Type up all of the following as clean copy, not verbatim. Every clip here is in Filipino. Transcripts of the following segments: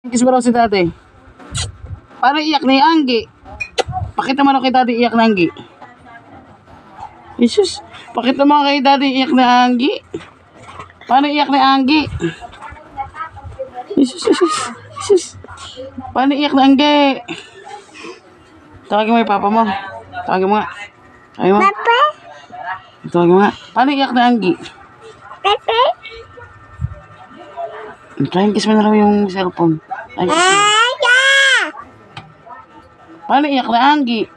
Kiss mo raw si Daddy. Parang iyak na yung Anggi. Pakita mo raw kay Daddy iyak na Anggi. Jesus, pakita mo kay Daddy iyak na Anggi. Paano iyak na Anggi? Jesus. Paano iyak na Anggi? Tawagin mo yung papa mo. Tawagin mo nga. Papa? Tawagin mo nga. Paano iyak na Anggi? Papa? Trying kiss mo na raw yung cellphone. Paano iyak na Anggi?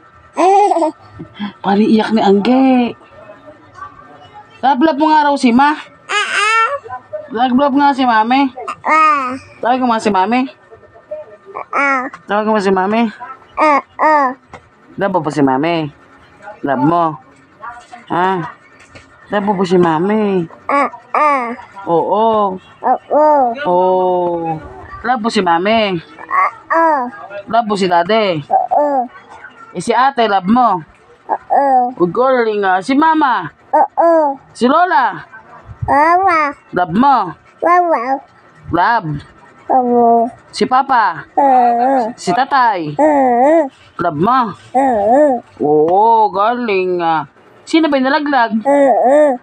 Paano iyak na Anggi? Love mo nga raw si Ma. Love nga si Mami. Tawag mo si Mami. Tawag mo si Mami. Love mo po si Mami. Love mo. Ha? Love mo po si Mami. Oo. Oh. Love mo si Mami. Love mo si Daddy. Eh si ate, love mo. Good girling nga. Si Mama. Si Lola. Love mo. Love. Si Papa. Si Tatay. Love mo. Oo, galing nga. Sino ba yung nalaglag?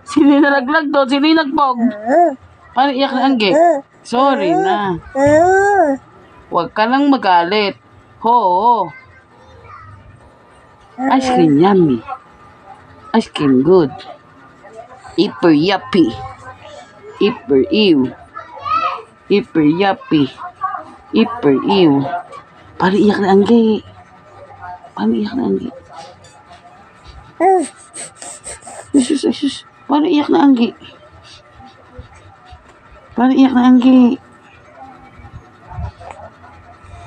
Sino yung nalaglag doon? Sino yung nagpog? Paano iyak na Anggi? Sorry na. Huwag ka lang magalit. Ho. Ice cream yummy. Ice cream good. Hyper yuppie. Hyper ew. Hyper yuppie. Hyper ew. Paano iyak na Anggi? Paano iyak na Anggi? Jesus. Paano iyak na Anggi? Paano iyak na Anggi?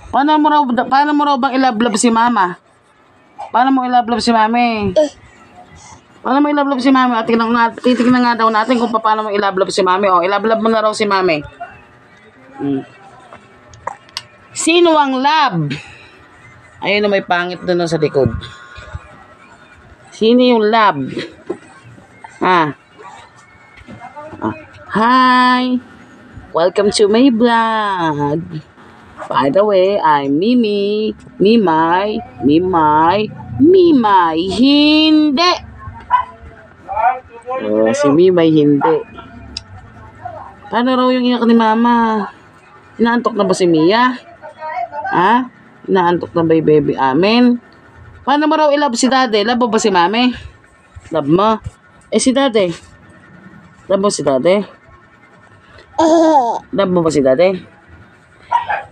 Paano mo raw bang ilablab si Mama? Paano mo ilablab si Mami? Paano mo ilablab si Mami? At titignan nga daw natin kung paano mo ilablab si Mami. O, ilablab mo na raw si Mami. Sino ang love? Ayun na may pangit doon sa likod. Sino yung love? Hi! Welcome to my vlog. By the way, I'm Mimi. Mimay. Hindi! Oh, si Mimay hindi. Paano raw yung iyak ni Mama? Inaantok na ba si Mia? Ha? Inaantok na ba yung baby amin? Paano mo raw ilove si Daddy? Love mo ba si Mami? Love mo? Eh si Daddy? Love mo si Daddy? Love mo ba si Daddy?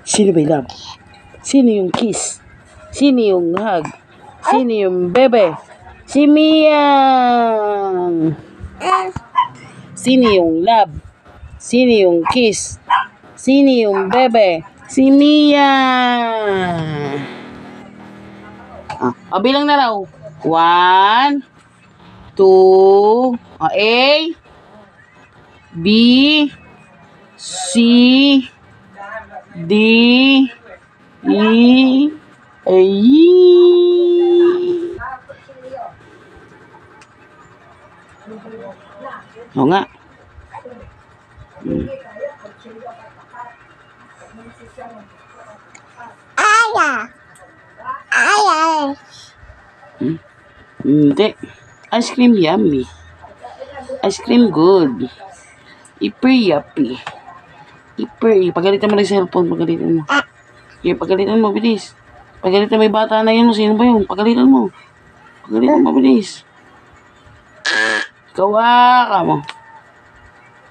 Sino ba yung love? Sino yung kiss? Sino yung hug? Sino yung bebe? Si Mia! Sino yung love? Sino yung kiss? Sino yung bebe? Si Mia! Bilang na raw. 1, 2, A, B, C, D, E, A. Oo nga. Hindi. Ice cream yummy. Ice cream good. Hyper yuppie. Pagalitan mo na yung cellphone. Pagalitan mo. Okay, pagalitan mo, bilis. Pagalitan mo yung bata na yun. Sino ba yun? Pagalitan mo. Bilis. Ikawa ka mo.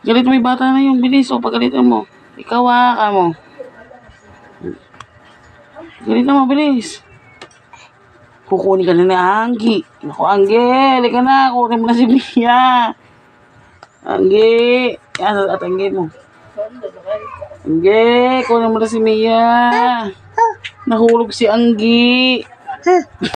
Pagalitan mo yung bata na yun. Bilis. O, pagalitan mo. Ikawa ka mo. Pagalitan mo, bilis. Kukunin ka na ni Anggi. Naku, Anggi. Halika na. Kukunin mo na si Mia. Anggi. Yan, at Anggi mo. Anggi. Kukunin mo na si Mia. Nahulog si Anggi.